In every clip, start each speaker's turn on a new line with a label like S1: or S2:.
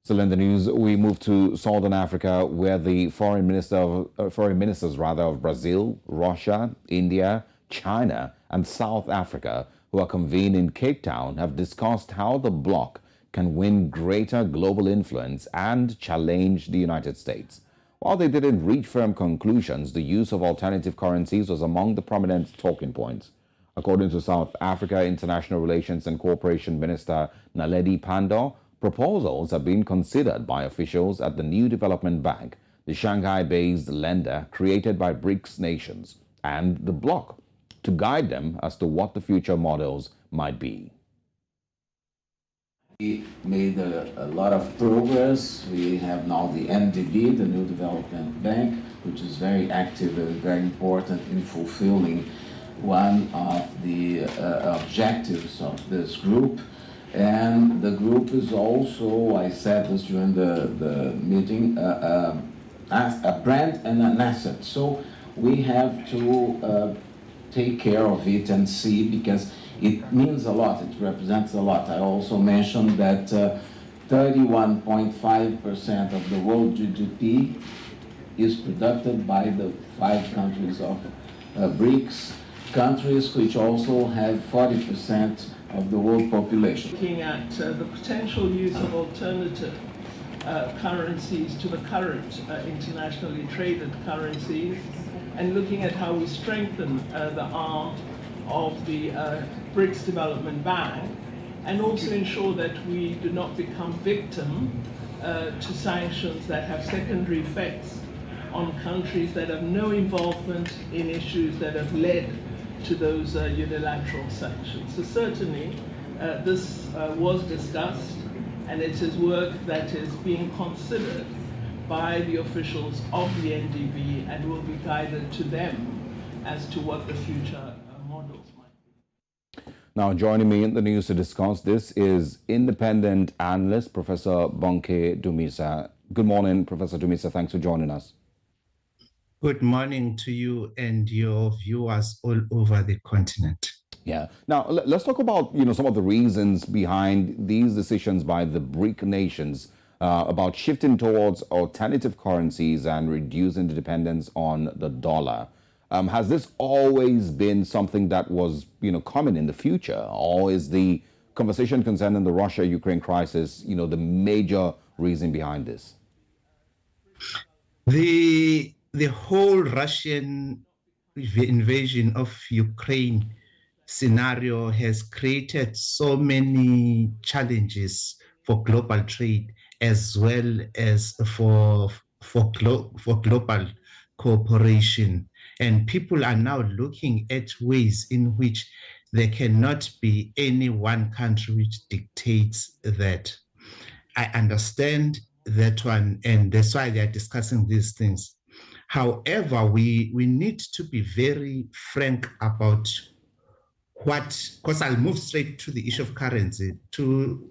S1: Still in the news, we move to Southern Africa, where the foreign ministers of Brazil, Russia, India, China, and South Africa, who are convened in Cape Town, have discussed how the bloc can win greater global influence and challenge the United States. While they didn't reach firm conclusions, the use of alternative currencies was among the prominent talking points. According to South Africa International Relations and Cooperation Minister Naledi Pandor, proposals have been considered by officials at the New Development Bank, the Shanghai-based lender created by BRICS nations, and the bloc, to guide them as to what the future models might be.
S2: We made a lot of progress. We have now the NDB, the New Development Bank, which is very active and very important in fulfilling one of the objectives of this group. And the group is also, I said this during the meeting, a brand and an asset. So we have to take care of it and see, because it means a lot, it represents a lot. I also mentioned that 31.5% of the world GDP is produced by the 5 countries of BRICS, countries which also have 40% of the world population.
S3: Looking at the potential use of alternative currencies to the current internationally traded currencies, and looking at how we strengthen the arm of the BRICS Development Bank, and also ensure that we do not become victim to sanctions that have secondary effects on countries that have no involvement in issues that have led to those unilateral sanctions. So certainly this was discussed, and it is work that is being considered by the officials of the NDB and will be guided to them as to what the future models might be.
S1: Now, joining me in the news to discuss this is independent analyst Professor Bonke Dumisa. Good morning, Professor Dumisa. Thanks for joining us.
S4: Good morning to you and your viewers all over the continent.
S1: Yeah. Now, let's talk about, some of the reasons behind these decisions by the BRIC nations about shifting towards alternative currencies and reducing the dependence on the dollar. Has this always been something that was, coming in the future, or is the conversation concerning the Russia-Ukraine crisis, the major reason behind this?
S4: The whole Russian invasion of Ukraine scenario has created so many challenges for global trade, as well as for global cooperation. And people are now looking at ways in which there cannot be any one country which dictates that. I understand that one, and that's why they are discussing these things. However, we need to be very frank about because I'll move straight to the issue of currency, to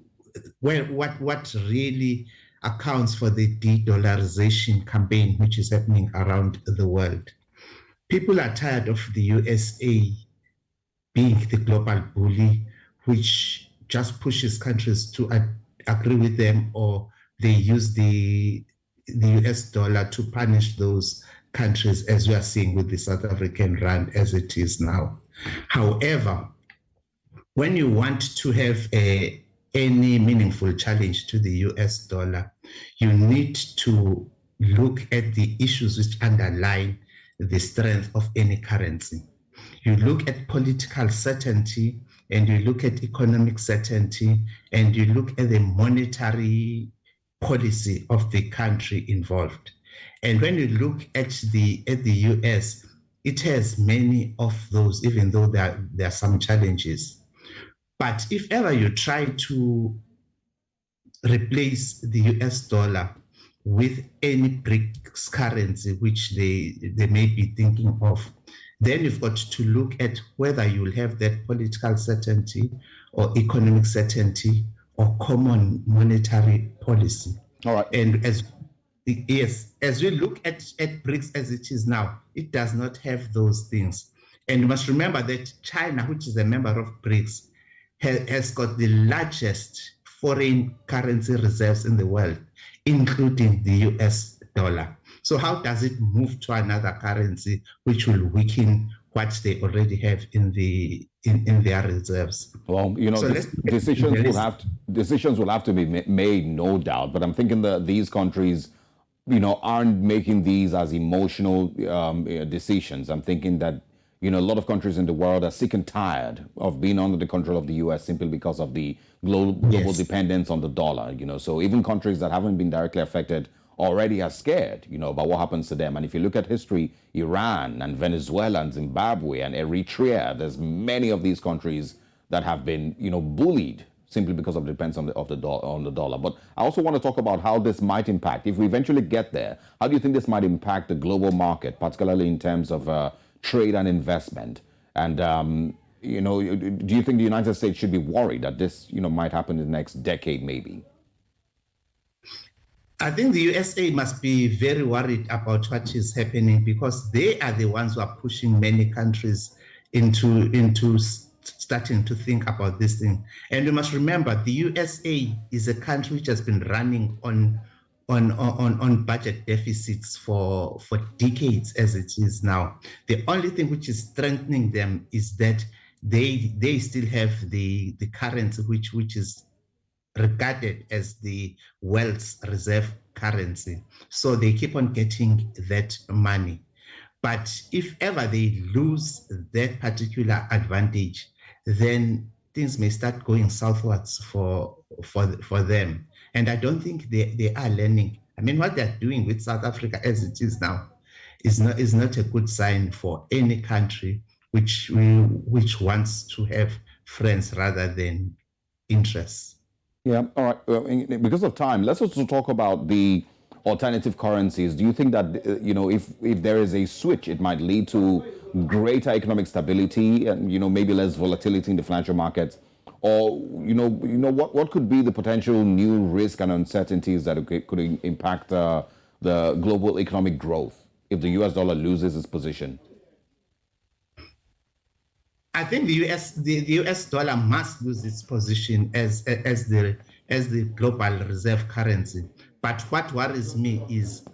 S4: what really accounts for the de-dollarization campaign which is happening around the world. People are tired of the USA being the global bully, which just pushes countries to agree with them, or they use the US dollar to punish those countries, as we are seeing with the South African rand as it is now. However, when you want to have any meaningful challenge to the US dollar, you need to look at the issues which underlie the strength of any currency. You look at political certainty, and you look at economic certainty, and you look at the monetary policy of the country involved. And when you look at the US, it has many of those, even though there are some challenges. But if ever you try to replace the US dollar with any BRICS currency which they may be thinking of, then you've got to look at whether you'll have that political certainty or economic certainty or common monetary policy.
S1: All right.
S4: And as we look at BRICS as it is now, it does not have those things. And you must remember that China, which is a member of BRICS, has got the largest foreign currency reserves in the world, including the US dollar. So how does it move to another currency which will weaken what they already have in their reserves?
S1: Well,
S4: So
S1: decisions will have to be made, no doubt. But I'm thinking that these countries, aren't making these as emotional decisions. I'm thinking that a lot of countries in the world are sick and tired of being under the control of the U.S. simply because of the global dependence on the dollar. So even countries that haven't been directly affected already are scared, about what happens to them. And if you look at history, Iran and Venezuela and Zimbabwe and Eritrea, there's many of these countries that have been, bullied simply because of the dependence on the dollar. But I also want to talk about how this might impact, if we eventually get there, how do you think this might impact the global market, particularly in terms of trade and investment? And, do you think the United States should be worried that this, might happen in the next decade maybe?
S4: I think the USA must be very worried about what is happening because they are the ones who are pushing many countries into starting to think about this thing. And you must remember, the USA is a country which has been running on budget deficits for decades as it is now. The only thing which is strengthening them is that they still have the currency which is regarded as the world's reserve currency. So they keep on getting that money. But if ever they lose that particular advantage, then things may start going southwards for them. And I don't think they are learning. I mean, what they're doing with South Africa as it is now is not a good sign for any country which wants to have friends rather than interests.
S1: Yeah, all right. Because of time, let's also talk about the alternative currencies. Do you think that if there is a switch, it might lead to greater economic stability and maybe less volatility in the financial markets? Or what could be the potential new risk and uncertainties that could impact the global economic growth if the US dollar loses its position?
S4: I think the US dollar must lose its position as the global reserve currency. But what worries me is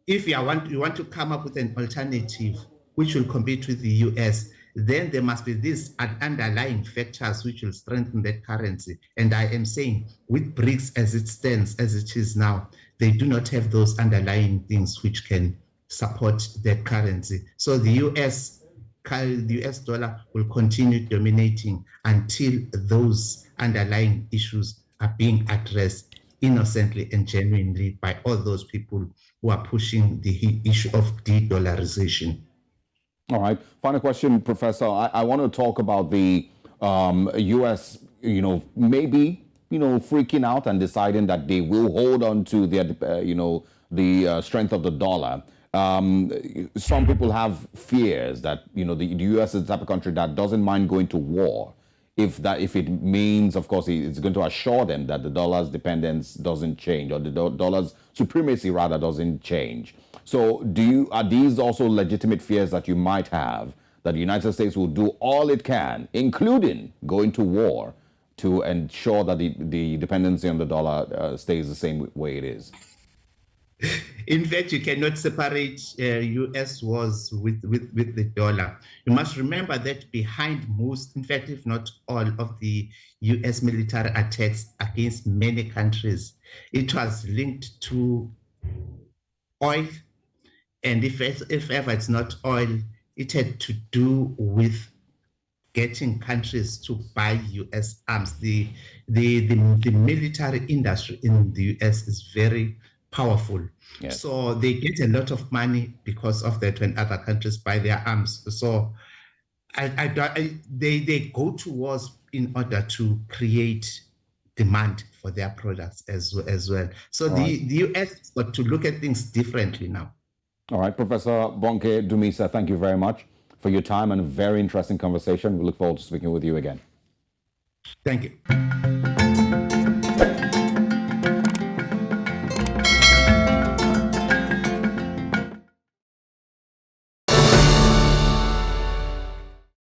S4: if you want to come up with an alternative which will compete with the US, then there must be these underlying factors which will strengthen that currency. And I am saying with BRICS as it stands, as it is now, they do not have those underlying things which can support that currency. So the US dollar will continue dominating until those underlying issues are being addressed innocently and genuinely by all those people who are pushing the issue of de-dollarization.
S1: All right. Final question, Professor. I want to talk about the U.S., maybe, freaking out and deciding that they will hold on to their, the strength of the dollar. Some people have fears that, the U.S. is the type of country that doesn't mind going to war if it means, of course, it's going to assure them that the dollar's dependence doesn't change, or the dollar's supremacy rather doesn't change. So are these also legitimate fears that you might have, that the United States will do all it can, including going to war, to ensure that the dependency on the dollar stays the same way it is?
S4: In fact, you cannot separate U.S. wars with the dollar. You must remember that behind most, in fact, if not all of the U.S. military attacks against many countries, it was linked to oil. And if ever it's not oil, it had to do with getting countries to buy U.S. arms. The military industry in the U.S. is very powerful.
S1: Yes.
S4: So they get a lot of money because of that when other countries buy their arms. So they go to wars in order to create demand for their products as well. So the US has got to look at things differently now.
S1: All right, Professor Bonke Dumisa, thank you very much for your time and a very interesting conversation. We look forward to speaking with you again.
S4: Thank you.